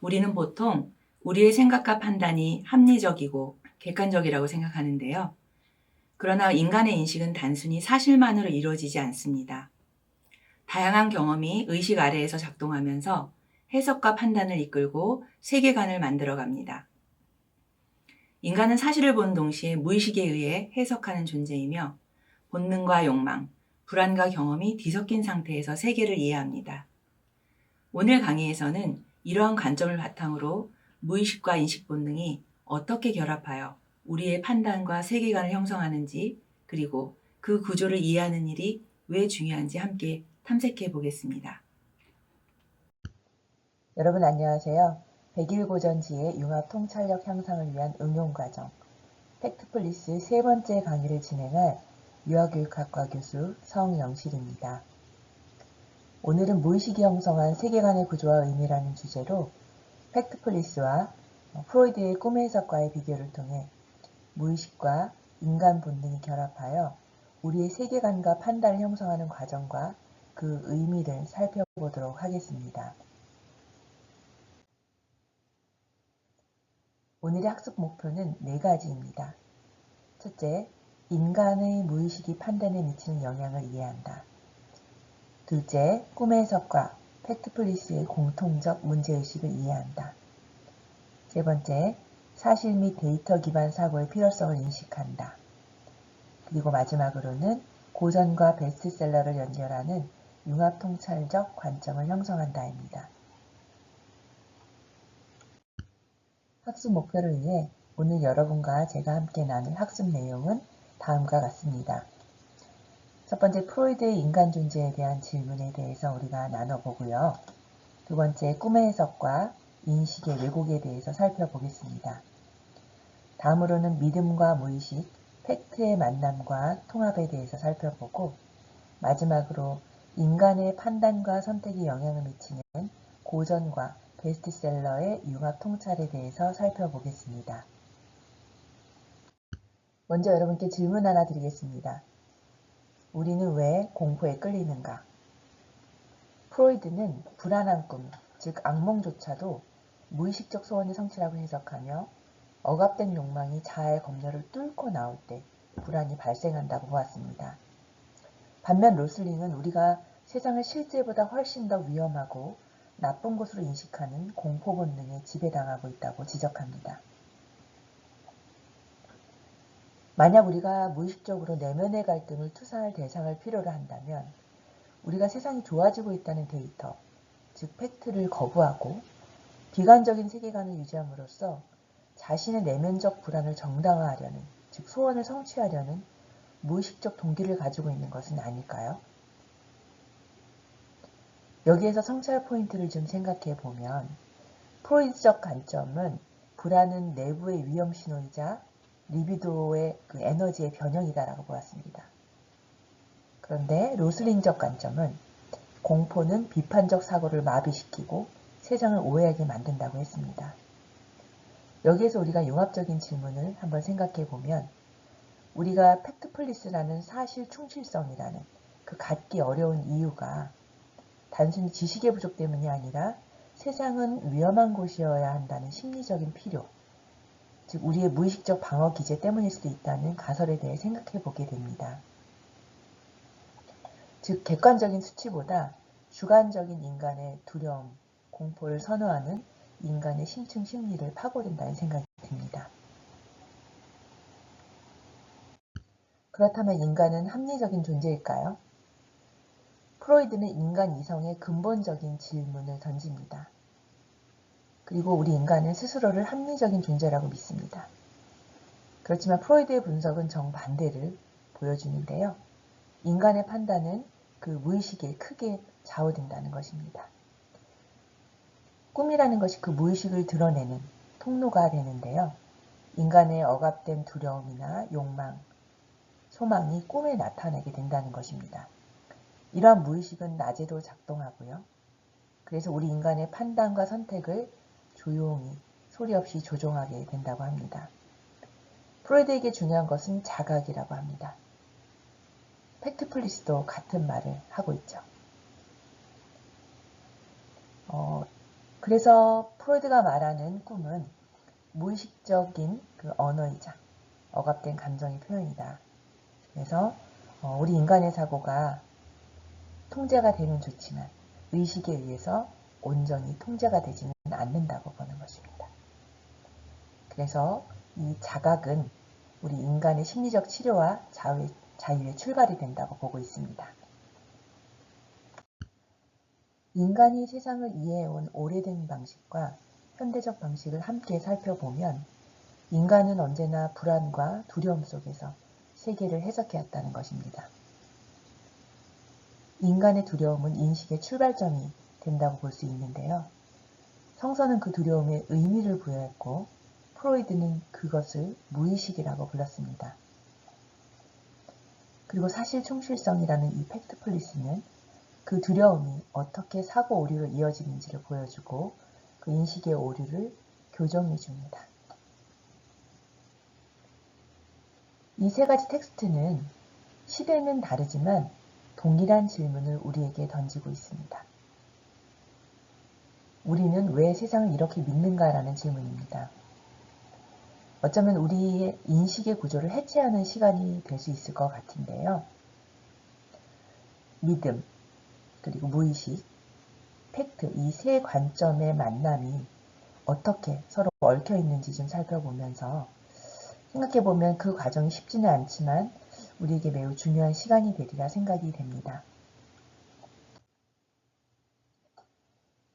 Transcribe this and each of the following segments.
우리는 보통 우리의 생각과 판단이 합리적이고 객관적이라고 생각하는데요. 그러나 인간의 인식은 단순히 사실만으로 이루어지지 않습니다. 다양한 경험이 의식 아래에서 작동하면서 해석과 판단을 이끌고 세계관을 만들어 갑니다. 인간은 사실을 보는 동시에 무의식에 의해 해석하는 존재이며 본능과 욕망, 불안과 경험이 뒤섞인 상태에서 세계를 이해합니다. 오늘 강의에서는 이러한 관점을 바탕으로 무의식과 인식 본능이 어떻게 결합하여 우리의 판단과 세계관을 형성하는지, 그리고 그 구조를 이해하는 일이 왜 중요한지 함께 탐색해 보겠습니다. 여러분 안녕하세요. 100일 고전지의 융합 통찰력 향상을 위한 응용 과정 팩트플리스 세 번째 강의를 진행할 유아교육학과 교수 성영실입니다. 오늘은 무의식이 형성한 세계관의 구조와 의미라는 주제로 팩트플리스와 프로이드의 꿈의 해석과의 비교를 통해 무의식과 인간 본능이 결합하여 우리의 세계관과 판단을 형성하는 과정과 그 의미를 살펴보도록 하겠습니다. 오늘의 학습 목표는 4가지입니다. 첫째, 인간의 무의식이 판단에 미치는 영향을 이해한다. 둘째, 꿈의 해석과 팩트플리스의 공통적 문제의식을 이해한다. 세 번째, 사실 및 데이터 기반 사고의 필요성을 인식한다. 그리고 마지막으로는 고전과 베스트셀러를 연결하는 융합통찰적 관점을 형성한다입니다. 학습 목표를 위해 오늘 여러분과 제가 함께 나눌 학습 내용은 다음과 같습니다. 첫 번째, 프로이드의 인간 존재에 대한 질문에 대해서 우리가 나눠보고요. 두 번째, 꿈의 해석과 인식의 왜곡에 대해서 살펴보겠습니다. 다음으로는 믿음과 무의식, 팩트의 만남과 통합에 대해서 살펴보고, 마지막으로 인간의 판단과 선택에 영향을 미치는 고전과 베스트셀러의 융합 통찰에 대해서 살펴보겠습니다. 먼저 여러분께 질문 하나 드리겠습니다. 우리는 왜 공포에 끌리는가? 프로이드는 불안한 꿈, 즉 악몽조차도 무의식적 소원의 성취라고 해석하며 억압된 욕망이 자아의 검열을 뚫고 나올 때 불안이 발생한다고 보았습니다. 반면 로슬링은 우리가 세상을 실제보다 훨씬 더 위험하고 나쁜 곳으로 인식하는 공포 본능에 지배당하고 있다고 지적합니다. 만약 우리가 무의식적으로 내면의 갈등을 투사할 대상을 필요로 한다면 우리가 세상이 좋아지고 있다는 데이터, 즉 팩트를 거부하고 비관적인 세계관을 유지함으로써 자신의 내면적 불안을 정당화하려는, 즉 소원을 성취하려는 무의식적 동기를 가지고 있는 것은 아닐까요? 여기에서 성찰 포인트를 좀 생각해 보면 프로이드적 관점은 불안은 내부의 위험 신호이자 리비도의 그 에너지의 변형이다라고 보았습니다. 그런데 로슬링적 관점은 공포는 비판적 사고를 마비시키고 세상을 오해하게 만든다고 했습니다. 여기에서 우리가 융합적인 질문을 한번 생각해 보면 우리가 팩트플리스라는 사실 충실성이라는 그 갖기 어려운 이유가 단순히 지식의 부족 때문이 아니라 세상은 위험한 곳이어야 한다는 심리적인 필요, 즉 우리의 무의식적 방어 기제 때문일 수도 있다는 가설에 대해 생각해 보게 됩니다. 즉 객관적인 수치보다 주관적인 인간의 두려움, 공포를 선호하는 인간의 심층 심리를 파고든다는 생각이 듭니다. 그렇다면 인간은 합리적인 존재일까요? 프로이드는 인간 이성의 근본적인 질문을 던집니다. 그리고 우리 인간은 스스로를 합리적인 존재라고 믿습니다. 그렇지만 프로이드의 분석은 정반대를 보여주는데요. 인간의 판단은 그 무의식에 크게 좌우된다는 것입니다. 꿈이라는 것이 그 무의식을 드러내는 통로가 되는데요. 인간의 억압된 두려움이나 욕망, 소망이 꿈에 나타나게 된다는 것입니다. 이러한 무의식은 낮에도 작동하고요. 그래서 우리 인간의 판단과 선택을 조용히 소리 없이 조종하게 된다고 합니다. 프로이드에게 중요한 것은 자각이라고 합니다. 팩트플리스도 같은 말을 하고 있죠. 그래서 프로이드가 말하는 꿈은 무의식적인 그 언어이자 억압된 감정의 표현이다. 그래서 우리 인간의 사고가 통제가 되면 좋지만 의식에 의해서 온전히 통제가 되지는 않는다고 보는 것입니다. 그래서 이 자각은 우리 인간의 심리적 치료와 자유의 출발이 된다고 보고 있습니다. 인간이 세상을 이해해온 오래된 방식과 현대적 방식을 함께 살펴보면 인간은 언제나 불안과 두려움 속에서 세계를 해석해왔다는 것입니다. 인간의 두려움은 인식의 출발점이 된다고 볼 수 있는데요. 성서는 그 두려움에 의미를 부여했고 프로이드는 그것을 무의식이라고 불렀습니다. 그리고 사실 충실성이라는 이 팩트플리스는 그 두려움이 어떻게 사고 오류로 이어지는지를 보여주고 그 인식의 오류를 교정해 줍니다. 이 세 가지 텍스트는 시대는 다르지만 동일한 질문을 우리에게 던지고 있습니다. 우리는 왜 세상을 이렇게 믿는가라는 질문입니다. 어쩌면 우리의 인식의 구조를 해체하는 시간이 될 수 있을 것 같은데요. 믿음, 그리고 무의식, 팩트, 이 세 관점의 만남이 어떻게 서로 얽혀 있는지 좀 살펴보면서 생각해보면 그 과정이 쉽지는 않지만 우리에게 매우 중요한 시간이 되리라 생각이 됩니다.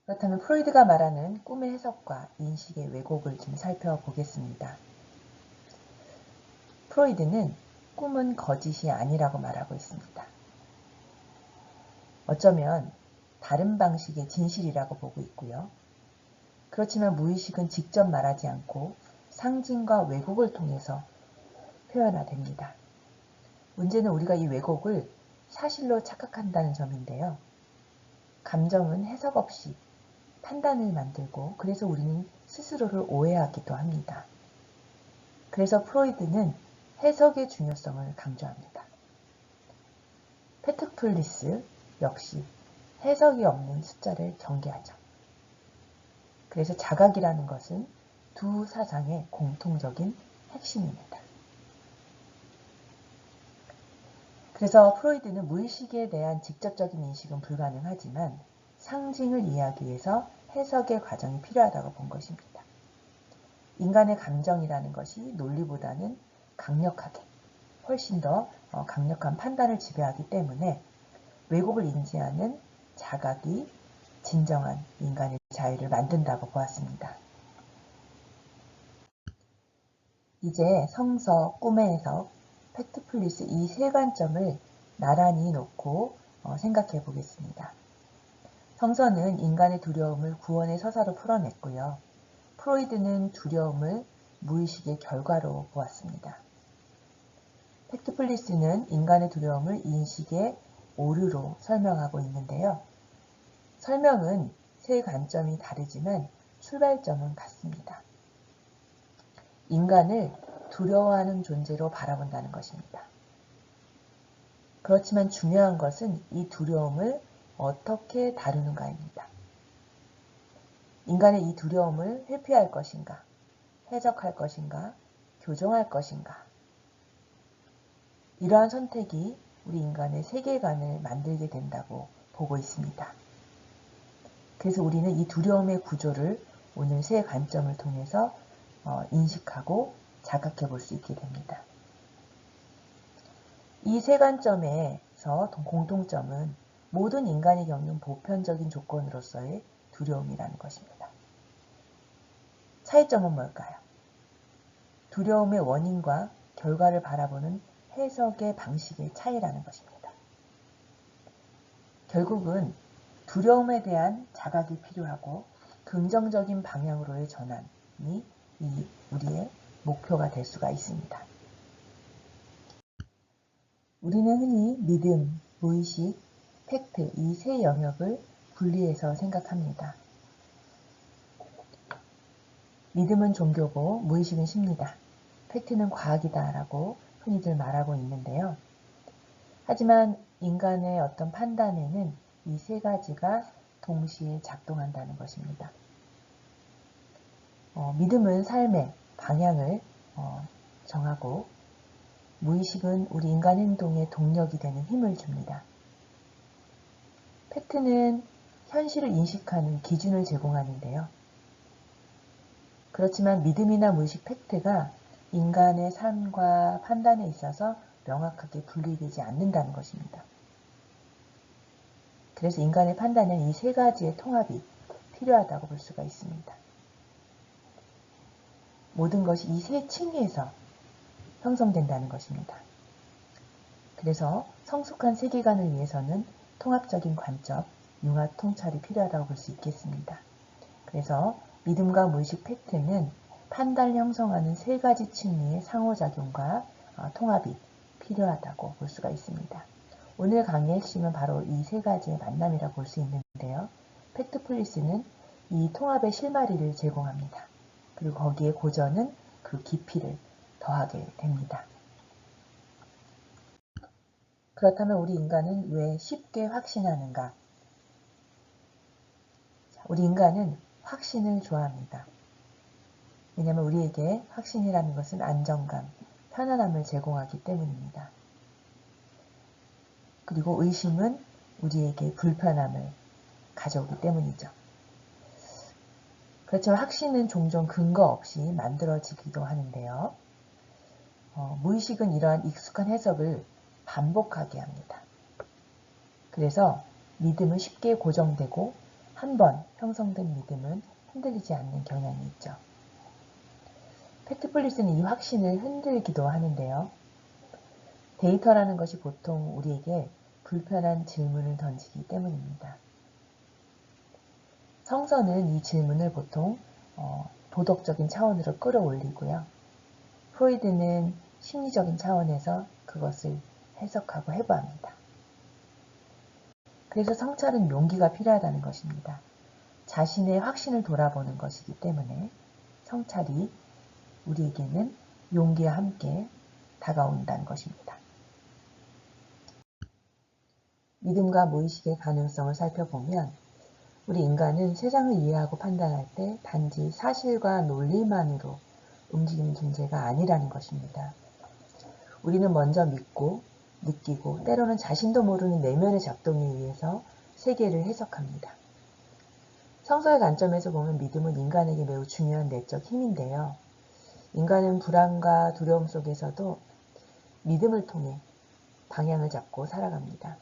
그렇다면 프로이드가 말하는 꿈의 해석과 인식의 왜곡을 좀 살펴보겠습니다. 프로이드는 꿈은 거짓이 아니라고 말하고 있습니다. 어쩌면 다른 방식의 진실이라고 보고 있고요. 그렇지만 무의식은 직접 말하지 않고 상징과 왜곡을 통해서 표현화됩니다. 문제는 우리가 이 왜곡을 사실로 착각한다는 점인데요. 감정은 해석 없이 판단을 만들고 그래서 우리는 스스로를 오해하기도 합니다. 그래서 프로이드는 해석의 중요성을 강조합니다. 페트플리스 역시 해석이 없는 숫자를 경계하죠. 그래서 자각이라는 것은 두 사상의 공통적인 핵심입니다. 그래서 프로이드는 무의식에 대한 직접적인 인식은 불가능하지만 상징을 이해하기 위해서 해석의 과정이 필요하다고 본 것입니다. 인간의 감정이라는 것이 논리보다는 강력하게, 훨씬 더 강력한 판단을 지배하기 때문에 왜곡을 인지하는 자각이 진정한 인간의 자유를 만든다고 보았습니다. 이제 성서, 꿈의 해석, 팩트플리스 이 세 관점을 나란히 놓고 생각해 보겠습니다. 성서는 인간의 두려움을 구원의 서사로 풀어냈고요. 프로이드는 두려움을 무의식의 결과로 보았습니다. 팩트플리스는 인간의 두려움을 인식의 오류로 설명하고 있는데요. 설명은 세 관점이 다르지만 출발점은 같습니다. 인간을 두려워하는 존재로 바라본다는 것입니다. 그렇지만 중요한 것은 이 두려움을 어떻게 다루는가입니다. 인간의 이 두려움을 회피할 것인가, 해석할 것인가, 교정할 것인가. 이러한 선택이 우리 인간의 세계관을 만들게 된다고 보고 있습니다. 그래서 우리는 이 두려움의 구조를 오늘 세 관점을 통해서 인식하고 자각해 볼 수 있게 됩니다. 이 세 관점에서 공통점은 모든 인간이 겪는 보편적인 조건으로서의 두려움이라는 것입니다. 차이점은 뭘까요? 두려움의 원인과 결과를 바라보는 해석의 방식의 차이라는 것입니다. 결국은 두려움에 대한 자각이 필요하고 긍정적인 방향으로의 전환이 우리의 목표가 될 수가 있습니다. 우리는 흔히 믿음, 무의식, 팩트 이 세 영역을 분리해서 생각합니다. 믿음은 종교고 무의식은 심리다. 팩트는 과학이다 라고 흔히들 말하고 있는데요. 하지만 인간의 어떤 판단에는 이 세 가지가 동시에 작동한다는 것입니다. 믿음은 삶의 방향을 정하고 무의식은 우리 인간 행동의 동력이 되는 힘을 줍니다. 팩트는 현실을 인식하는 기준을 제공하는데요. 그렇지만 믿음이나 무의식 팩트가 인간의 삶과 판단에 있어서 명확하게 분리되지 않는다는 것입니다. 그래서 인간의 판단은 이 세 가지의 통합이 필요하다고 볼 수가 있습니다. 모든 것이 이 세 층에서 형성된다는 것입니다. 그래서 성숙한 세계관을 위해서는 통합적인 관점, 융합 통찰이 필요하다고 볼 수 있겠습니다. 그래서 믿음과 무의식 팩트는 판단을 형성하는 세 가지 층위의 상호작용과 통합이 필요하다고 볼 수가 있습니다. 오늘 강의의 핵심은 바로 이 세 가지의 만남이라고 볼 수 있는데요. 팩트플리스는 이 통합의 실마리를 제공합니다. 그리고 거기에 고전은 그 깊이를 더하게 됩니다. 그렇다면 우리 인간은 왜 쉽게 확신하는가? 우리 인간은 확신을 좋아합니다. 왜냐하면 우리에게 확신이라는 것은 안정감, 편안함을 제공하기 때문입니다. 그리고 의심은 우리에게 불편함을 가져오기 때문이죠. 그렇지만 확신은 종종 근거 없이 만들어지기도 하는데요. 무의식은 이러한 익숙한 해석을 반복하게 합니다. 그래서 믿음은 쉽게 고정되고 한 번 형성된 믿음은 흔들리지 않는 경향이 있죠. 팩트플리스는 이 확신을 흔들기도 하는데요. 데이터라는 것이 보통 우리에게 불편한 질문을 던지기 때문입니다. 성서는 이 질문을 보통 도덕적인 차원으로 끌어올리고요. 프로이드는 심리적인 차원에서 그것을 해석하고 해부합니다. 그래서 성찰은 용기가 필요하다는 것입니다. 자신의 확신을 돌아보는 것이기 때문에 성찰이 우리에게는 용기와 함께 다가온다는 것입니다. 믿음과 무의식의 가능성을 살펴보면 우리 인간은 세상을 이해하고 판단할 때 단지 사실과 논리만으로 움직이는 존재가 아니라는 것입니다. 우리는 먼저 믿고 느끼고 때로는 자신도 모르는 내면의 작동에 의해서 세계를 해석합니다. 성서의 관점에서 보면 믿음은 인간에게 매우 중요한 내적 힘인데요. 인간은 불안과 두려움 속에서도 믿음을 통해 방향을 잡고 살아갑니다.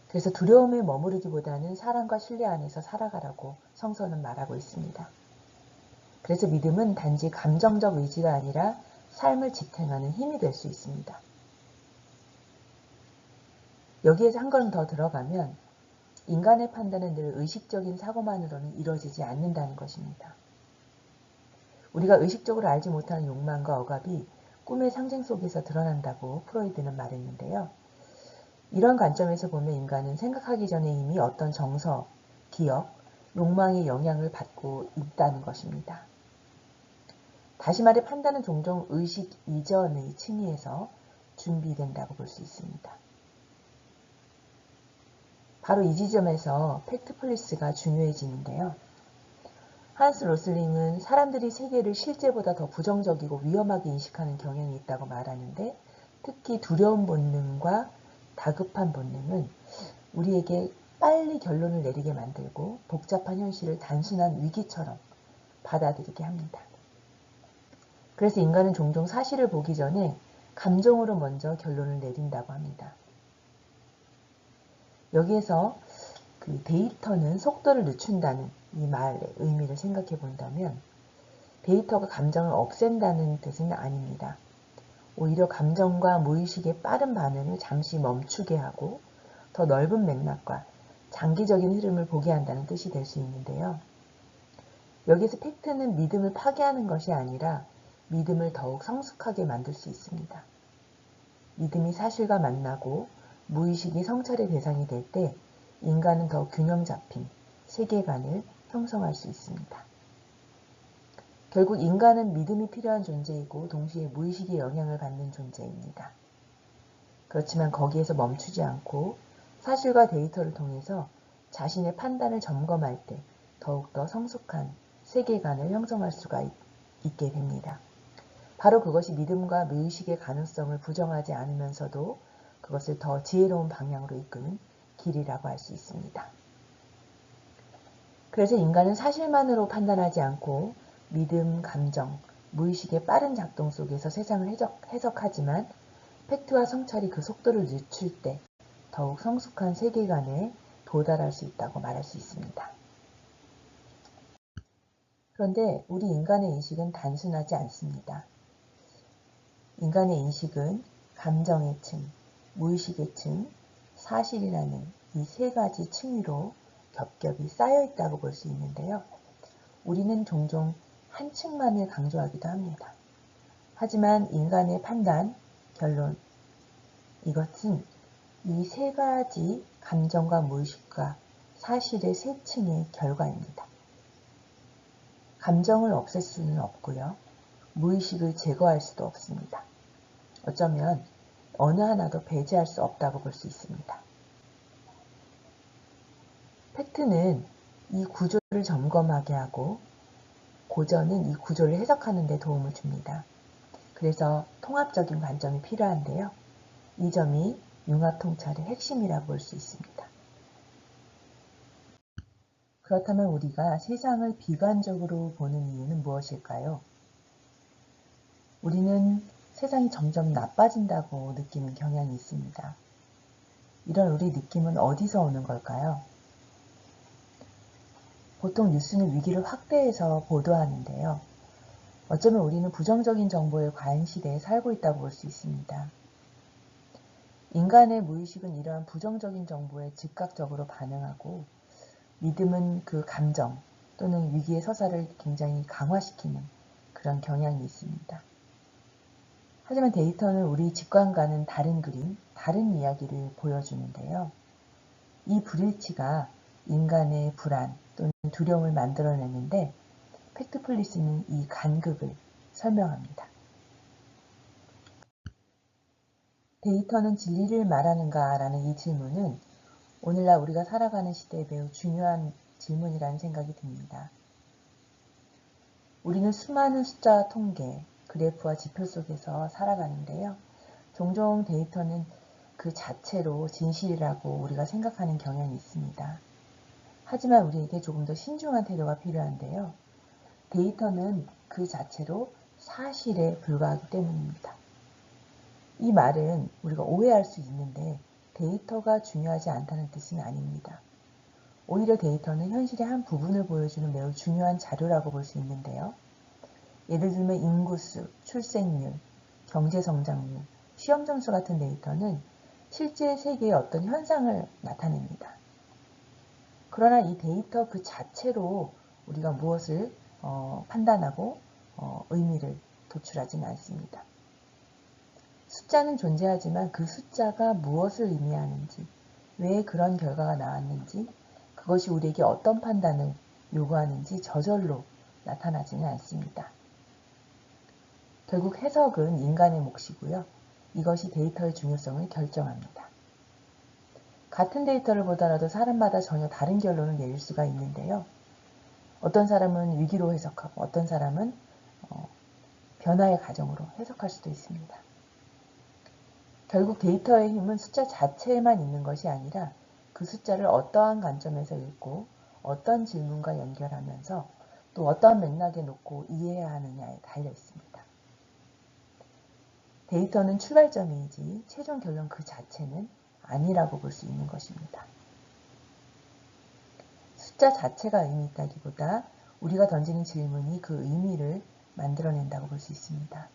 그래서 두려움에 머무르기보다는 사랑과 신뢰 안에서 살아가라고 성서는 말하고 있습니다. 그래서 믿음은 단지 감정적 의지가 아니라 삶을 지탱하는 힘이 될 수 있습니다. 여기에서 한 걸음 더 들어가면 인간의 판단은 늘 의식적인 사고만으로는 이루어지지 않는다는 것입니다. 우리가 의식적으로 알지 못하는 욕망과 억압이 꿈의 상징 속에서 드러난다고 프로이드는 말했는데요. 이런 관점에서 보면 인간은 생각하기 전에 이미 어떤 정서, 기억, 욕망의 영향을 받고 있다는 것입니다. 다시 말해 판단은 종종 의식 이전의 층위에서 준비된다고 볼 수 있습니다. 바로 이 지점에서 팩트플리스가 중요해지는데요. 한스 로슬링은 사람들이 세계를 실제보다 더 부정적이고 위험하게 인식하는 경향이 있다고 말하는데 특히 두려운 본능과 다급한 본능은 우리에게 빨리 결론을 내리게 만들고 복잡한 현실을 단순한 위기처럼 받아들이게 합니다. 그래서 인간은 종종 사실을 보기 전에 감정으로 먼저 결론을 내린다고 합니다. 여기에서 그 데이터는 속도를 늦춘다는 이 말의 의미를 생각해 본다면 데이터가 감정을 없앤다는 뜻은 아닙니다. 오히려 감정과 무의식의 빠른 반응을 잠시 멈추게 하고 더 넓은 맥락과 장기적인 흐름을 보게 한다는 뜻이 될 수 있는데요. 여기서 팩트는 믿음을 파괴하는 것이 아니라 믿음을 더욱 성숙하게 만들 수 있습니다. 믿음이 사실과 만나고 무의식이 성찰의 대상이 될 때 인간은 더 균형 잡힌 세계관을 형성할 수 있습니다. 결국 인간은 믿음이 필요한 존재이고 동시에 무의식의 영향을 받는 존재입니다. 그렇지만 거기에서 멈추지 않고 사실과 데이터를 통해서 자신의 판단을 점검할 때 더욱더 성숙한 세계관을 형성할 수가 있게 됩니다. 바로 그것이 믿음과 무의식의 가능성을 부정하지 않으면서도 그것을 더 지혜로운 방향으로 이끄는 길이라고 할 수 있습니다. 그래서 인간은 사실만으로 판단하지 않고 믿음, 감정, 무의식의 빠른 작동 속에서 세상을 해석하지만 팩트와 성찰이 그 속도를 늦출 때 더욱 성숙한 세계관에 도달할 수 있다고 말할 수 있습니다. 그런데 우리 인간의 인식은 단순하지 않습니다. 인간의 인식은 감정의 층, 무의식의 층, 사실이라는 이 세 가지 층위로 겹겹이 쌓여 있다고 볼 수 있는데요. 우리는 종종 한 층만을 강조하기도 합니다. 하지만 인간의 판단, 결론, 이것은 이 세 가지 감정과 무의식과 사실의 세 층의 결과입니다. 감정을 없앨 수는 없고요. 무의식을 제거할 수도 없습니다. 어쩌면 어느 하나도 배제할 수 없다고 볼 수 있습니다. 팩트는 이 구조를 점검하게 하고 고전은 이 구조를 해석하는 데 도움을 줍니다. 그래서 통합적인 관점이 필요한데요. 이 점이 융합통찰의 핵심이라고 볼 수 있습니다. 그렇다면 우리가 세상을 비관적으로 보는 이유는 무엇일까요? 우리는 세상이 점점 나빠진다고 느끼는 경향이 있습니다. 이런 우리 느낌은 어디서 오는 걸까요? 보통 뉴스는 위기를 확대해서 보도하는데요. 어쩌면 우리는 부정적인 정보에 과잉시대에 살고 있다고 볼 수 있습니다. 인간의 무의식은 이러한 부정적인 정보에 즉각적으로 반응하고 믿음은 그 감정 또는 위기의 서사를 굉장히 강화시키는 그런 경향이 있습니다. 하지만 데이터는 우리 직관과는 다른 그림, 다른 이야기를 보여주는데요. 이 불일치가 인간의 불안 또는 두려움을 만들어내는데 팩트폴리스는 이 간극을 설명합니다. 데이터는 진리를 말하는가 라는 이 질문은 오늘날 우리가 살아가는 시대에 매우 중요한 질문이라는 생각이 듭니다. 우리는 수많은 숫자와 통계, 그래프와 지표 속에서 살아가는데요. 종종 데이터는 그 자체로 진실이라고 우리가 생각하는 경향이 있습니다. 하지만 우리에게 조금 더 신중한 태도가 필요한데요. 데이터는 그 자체로 사실에 불과하기 때문입니다. 이 말은 우리가 오해할 수 있는데 데이터가 중요하지 않다는 뜻은 아닙니다. 오히려 데이터는 현실의 한 부분을 보여주는 매우 중요한 자료라고 볼 수 있는데요. 예를 들면 인구수, 출생률, 경제성장률, 시험 점수 같은 데이터는 실제 세계의 어떤 현상을 나타냅니다. 그러나 이 데이터 그 자체로 우리가 무엇을 판단하고 의미를 도출하지는 않습니다. 숫자는 존재하지만 그 숫자가 무엇을 의미하는지, 왜 그런 결과가 나왔는지, 그것이 우리에게 어떤 판단을 요구하는지 저절로 나타나지는 않습니다. 결국 해석은 인간의 몫이고요. 이것이 데이터의 중요성을 결정합니다. 같은 데이터를 보더라도 사람마다 전혀 다른 결론을 내릴 수가 있는데요. 어떤 사람은 위기로 해석하고 어떤 사람은 변화의 과정으로 해석할 수도 있습니다. 결국 데이터의 힘은 숫자 자체에만 있는 것이 아니라 그 숫자를 어떠한 관점에서 읽고 어떤 질문과 연결하면서 또 어떠한 맥락에 놓고 이해해야 하느냐에 달려 있습니다. 데이터는 출발점이지 최종 결론 그 자체는 아니라고 볼 수 있는 것입니다. 숫자 자체가 의미 있다기보다 우리가 던지는 질문이 그 의미를 만들어낸다고 볼 수 있습니다.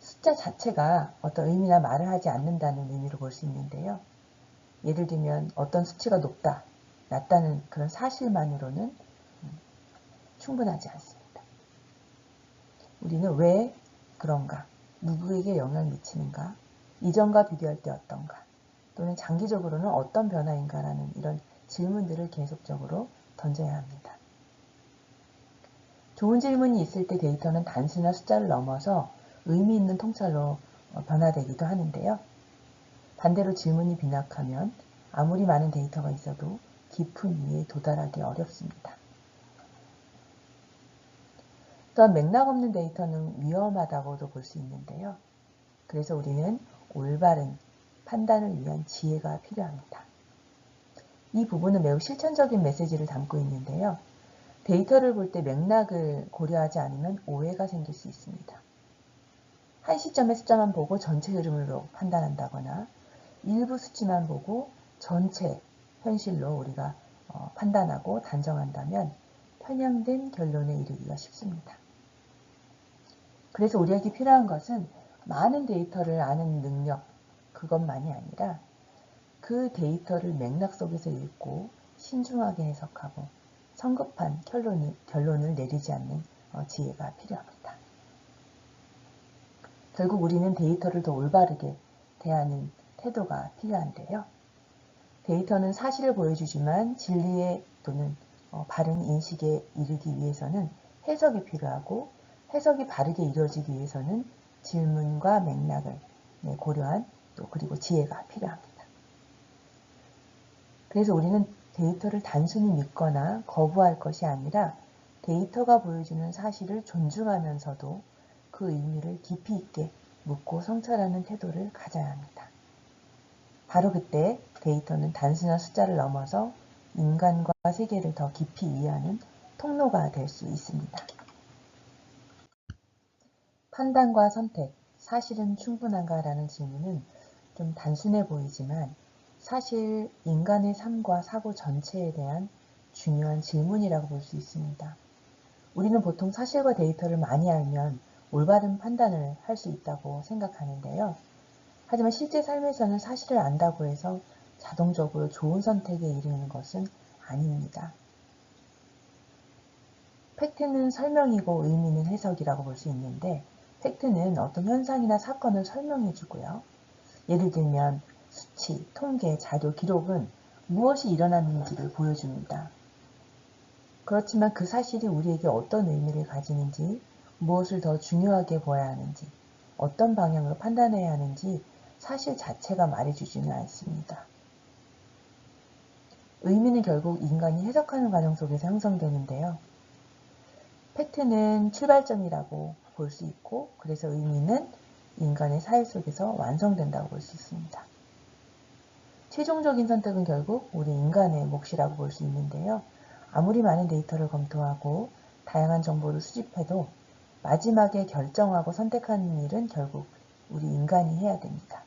숫자 자체가 어떤 의미나 말을 하지 않는다는 의미로 볼 수 있는데요. 예를 들면 어떤 수치가 높다, 낮다는 그런 사실만으로는 충분하지 않습니다. 우리는 왜 그런가, 누구에게 영향을 미치는가, 이전과 비교할 때 어떤가, 또는 장기적으로는 어떤 변화인가라는 이런 질문들을 계속적으로 던져야 합니다. 좋은 질문이 있을 때 데이터는 단순한 숫자를 넘어서 의미 있는 통찰로 변화되기도 하는데요. 반대로 질문이 빈약하면 아무리 많은 데이터가 있어도 깊은 이해에 도달하기 어렵습니다. 또한 맥락 없는 데이터는 위험하다고도 볼 수 있는데요. 그래서 우리는 올바른 판단을 위한 지혜가 필요합니다. 이 부분은 매우 실천적인 메시지를 담고 있는데요. 데이터를 볼 때 맥락을 고려하지 않으면 오해가 생길 수 있습니다. 한 시점의 숫자만 보고 전체 흐름으로 판단한다거나 일부 수치만 보고 전체 현실로 우리가 판단하고 단정한다면 편향된 결론에 이르기가 쉽습니다. 그래서 우리에게 필요한 것은 많은 데이터를 아는 능력, 그것만이 아니라 그 데이터를 맥락 속에서 읽고 신중하게 해석하고 성급한 결론을 내리지 않는 지혜가 필요합니다. 결국 우리는 데이터를 더 올바르게 대하는 태도가 필요한데요. 데이터는 사실을 보여주지만 진리에 또는 바른 인식에 이르기 위해서는 해석이 필요하고 해석이 바르게 이루어지기 위해서는 질문과 맥락을 고려한 또 그리고 지혜가 필요합니다. 그래서 우리는 데이터를 단순히 믿거나 거부할 것이 아니라 데이터가 보여주는 사실을 존중하면서도 그 의미를 깊이 있게 묻고 성찰하는 태도를 가져야 합니다. 바로 그때 데이터는 단순한 숫자를 넘어서 인간과 세계를 더 깊이 이해하는 통로가 될 수 있습니다. 판단과 선택, 사실은 충분한가라는 질문은 좀 단순해 보이지만 사실 인간의 삶과 사고 전체에 대한 중요한 질문이라고 볼 수 있습니다. 우리는 보통 사실과 데이터를 많이 알면 올바른 판단을 할 수 있다고 생각하는데요. 하지만 실제 삶에서는 사실을 안다고 해서 자동적으로 좋은 선택에 이르는 것은 아닙니다. 팩트는 설명이고 의미는 해석이라고 볼 수 있는데 팩트는 어떤 현상이나 사건을 설명해 주고요. 예를 들면 수치, 통계, 자료, 기록은 무엇이 일어났는지를 보여줍니다. 그렇지만 그 사실이 우리에게 어떤 의미를 가지는지, 무엇을 더 중요하게 보아야 하는지, 어떤 방향으로 판단해야 하는지 사실 자체가 말해주지는 않습니다. 의미는 결국 인간이 해석하는 과정 속에서 형성되는데요. 팩트는 출발점이라고 볼 수 있고 그래서 의미는 인간의 사회 속에서 완성된다고 볼 수 있습니다. 최종적인 선택은 결국 우리 인간의 몫이라고 볼 수 있는데요. 아무리 많은 데이터를 검토하고 다양한 정보를 수집해도 마지막에 결정하고 선택하는 일은 결국 우리 인간이 해야 됩니다.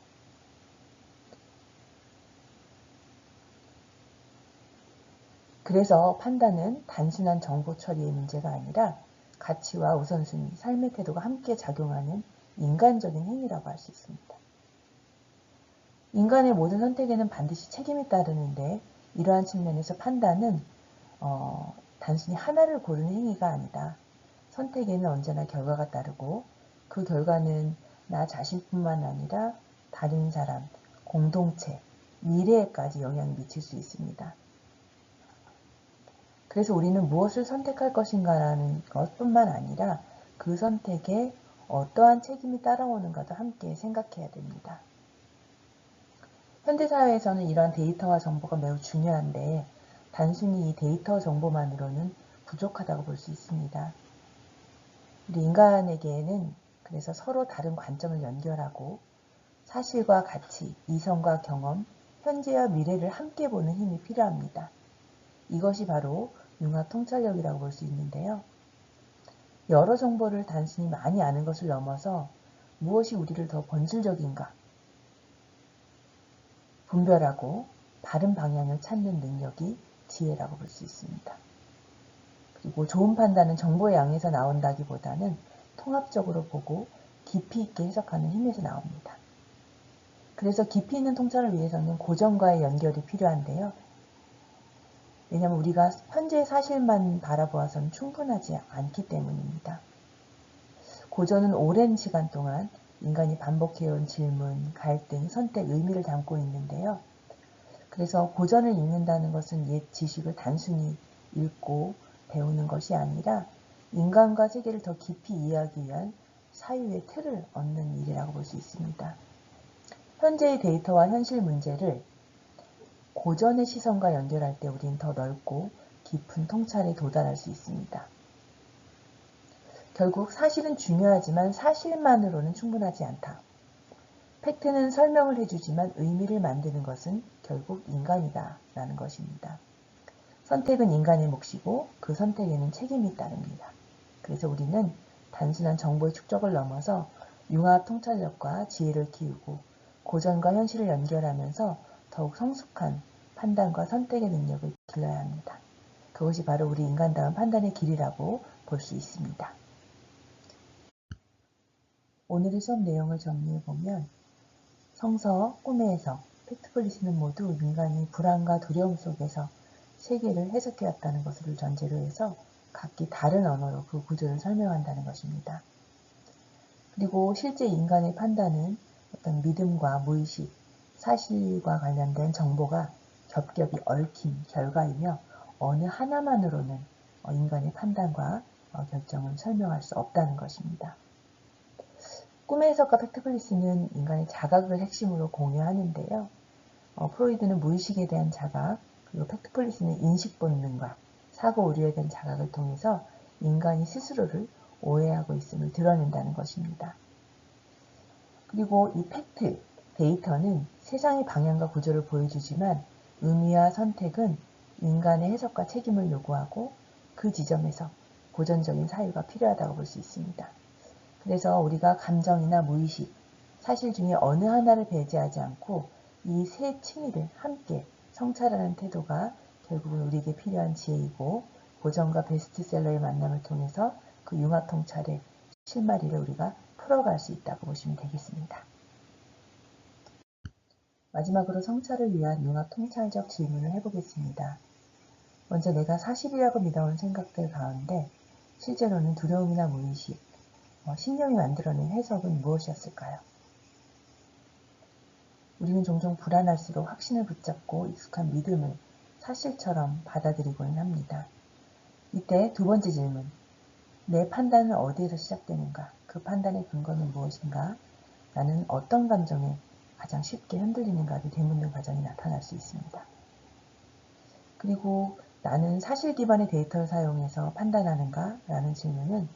그래서 판단은 단순한 정보 처리의 문제가 아니라 가치와 우선순위, 삶의 태도가 함께 작용하는 인간적인 행위라고 할 수 있습니다. 인간의 모든 선택에는 반드시 책임이 따르는데 이러한 측면에서 판단은 단순히 하나를 고르는 행위가 아니다. 선택에는 언제나 결과가 따르고 그 결과는 나 자신뿐만 아니라 다른 사람, 공동체, 미래에까지 영향을 미칠 수 있습니다. 그래서 우리는 무엇을 선택할 것인가라는 것뿐만 아니라 그 선택에 어떠한 책임이 따라오는가도 함께 생각해야 됩니다. 현대사회에서는 이러한 데이터와 정보가 매우 중요한데 단순히 이 데이터 정보만으로는 부족하다고 볼 수 있습니다. 우리 인간에게는 그래서 서로 다른 관점을 연결하고 사실과 가치, 이성과 경험, 현재와 미래를 함께 보는 힘이 필요합니다. 이것이 바로 융합 통찰력이라고 볼 수 있는데요. 여러 정보를 단순히 많이 아는 것을 넘어서 무엇이 우리를 더 본질적인가 분별하고 바른 방향을 찾는 능력이 지혜라고 볼 수 있습니다. 그리고 좋은 판단은 정보의 양에서 나온다기보다는 통합적으로 보고 깊이 있게 해석하는 힘에서 나옵니다. 그래서 깊이 있는 통찰을 위해서는 고전과의 연결이 필요한데요. 왜냐하면 우리가 현재의 사실만 바라보아서는 충분하지 않기 때문입니다. 고전은 오랜 시간 동안 인간이 반복해온 질문, 갈등, 선택, 의미를 담고 있는데요. 그래서 고전을 읽는다는 것은 옛 지식을 단순히 읽고 배우는 것이 아니라 인간과 세계를 더 깊이 이해하기 위한 사유의 틀을 얻는 일이라고 볼 수 있습니다. 현재의 데이터와 현실 문제를 고전의 시선과 연결할 때 우리는 더 넓고 깊은 통찰에 도달할 수 있습니다. 결국 사실은 중요하지만 사실만으로는 충분하지 않다. 팩트는 설명을 해주지만 의미를 만드는 것은 결국 인간이다 라는 것입니다. 선택은 인간의 몫이고 그 선택에는 책임이 따릅니다. 그래서 우리는 단순한 정보의 축적을 넘어서 융합 통찰력과 지혜를 키우고 고전과 현실을 연결하면서 더욱 성숙한 판단과 선택의 능력을 길러야 합니다. 그것이 바로 우리 인간다운 판단의 길이라고 볼 수 있습니다. 오늘의 수업 내용을 정리해보면 성서, 꿈의 해석, 팩트플리스는 모두 인간이 불안과 두려움 속에서 세계를 해석해왔다는 것을 전제로 해서 각기 다른 언어로 그 구조를 설명한다는 것입니다. 그리고 실제 인간의 판단은 어떤 믿음과 무의식, 사실과 관련된 정보가 겹겹이 얽힌 결과이며 어느 하나만으로는 인간의 판단과 결정을 설명할 수 없다는 것입니다. 꿈의 해석과 팩트플리스는 인간의 자각을 핵심으로 공유하는데요. 프로이드는 무의식에 대한 자각, 그리고 팩트플리스는 인식 본능과 사고 오류에 대한 자각을 통해서 인간이 스스로를 오해하고 있음을 드러낸다는 것입니다. 그리고 이 팩트, 데이터는 세상의 방향과 구조를 보여주지만 의미와 선택은 인간의 해석과 책임을 요구하고 그 지점에서 고전적인 사유가 필요하다고 볼 수 있습니다. 그래서 우리가 감정이나 무의식, 사실 중에 어느 하나를 배제하지 않고 이 세 층위를 함께 성찰하는 태도가 결국은 우리에게 필요한 지혜이고 고전과 베스트셀러의 만남을 통해서 그 융합 통찰의 실마리를 우리가 풀어갈 수 있다고 보시면 되겠습니다. 마지막으로 성찰을 위한 융합 통찰적 질문을 해보겠습니다. 먼저 내가 사실이라고 믿어온 생각들 가운데 실제로는 두려움이나 무의식, 신념이 만들어낸 해석은 무엇이었을까요? 우리는 종종 불안할수록 확신을 붙잡고 익숙한 믿음을 사실처럼 받아들이고는 합니다. 이때 두 번째 질문, 내 판단은 어디에서 시작되는가? 그 판단의 근거는 무엇인가? 나는 어떤 감정에 가장 쉽게 흔들리는가를 되묻는 과정이 나타날 수 있습니다. 그리고 나는 사실 기반의 데이터를 사용해서 판단하는가? 라는 질문은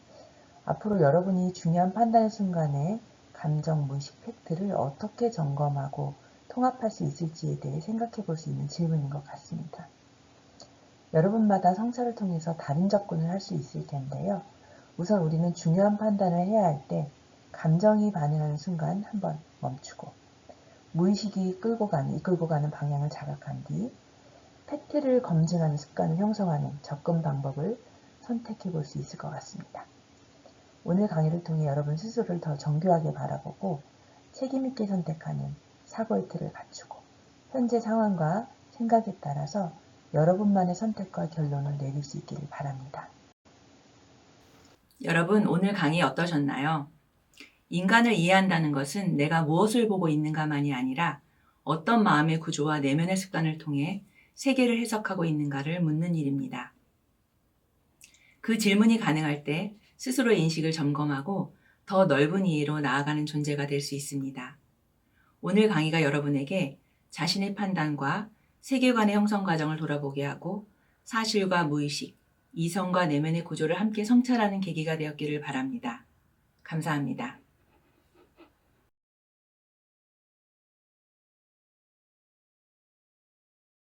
앞으로 여러분이 중요한 판단의 순간에 감정, 무의식, 팩트를 어떻게 점검하고 통합할 수 있을지에 대해 생각해 볼 수 있는 질문인 것 같습니다. 여러분마다 성찰을 통해서 다른 접근을 할 수 있을 텐데요. 우선 우리는 중요한 판단을 해야 할 때 감정이 반응하는 순간 한번 멈추고 무의식이 이끌고 가는 방향을 자각한 뒤 팩트를 검증하는 습관을 형성하는 접근 방법을 선택해 볼 수 있을 것 같습니다. 오늘 강의를 통해 여러분 스스로를 더 정교하게 바라보고 책임있게 선택하는 사고의 틀을 갖추고 현재 상황과 생각에 따라서 여러분만의 선택과 결론을 내릴 수 있기를 바랍니다. 여러분, 오늘 강의 어떠셨나요? 인간을 이해한다는 것은 내가 무엇을 보고 있는가만이 아니라 어떤 마음의 구조와 내면의 습관을 통해 세계를 해석하고 있는가를 묻는 일입니다. 그 질문이 가능할 때 스스로의 인식을 점검하고 더 넓은 이해로 나아가는 존재가 될 수 있습니다. 오늘 강의가 여러분에게 자신의 판단과 세계관의 형성 과정을 돌아보게 하고 사실과 무의식, 이성과 내면의 구조를 함께 성찰하는 계기가 되었기를 바랍니다. 감사합니다.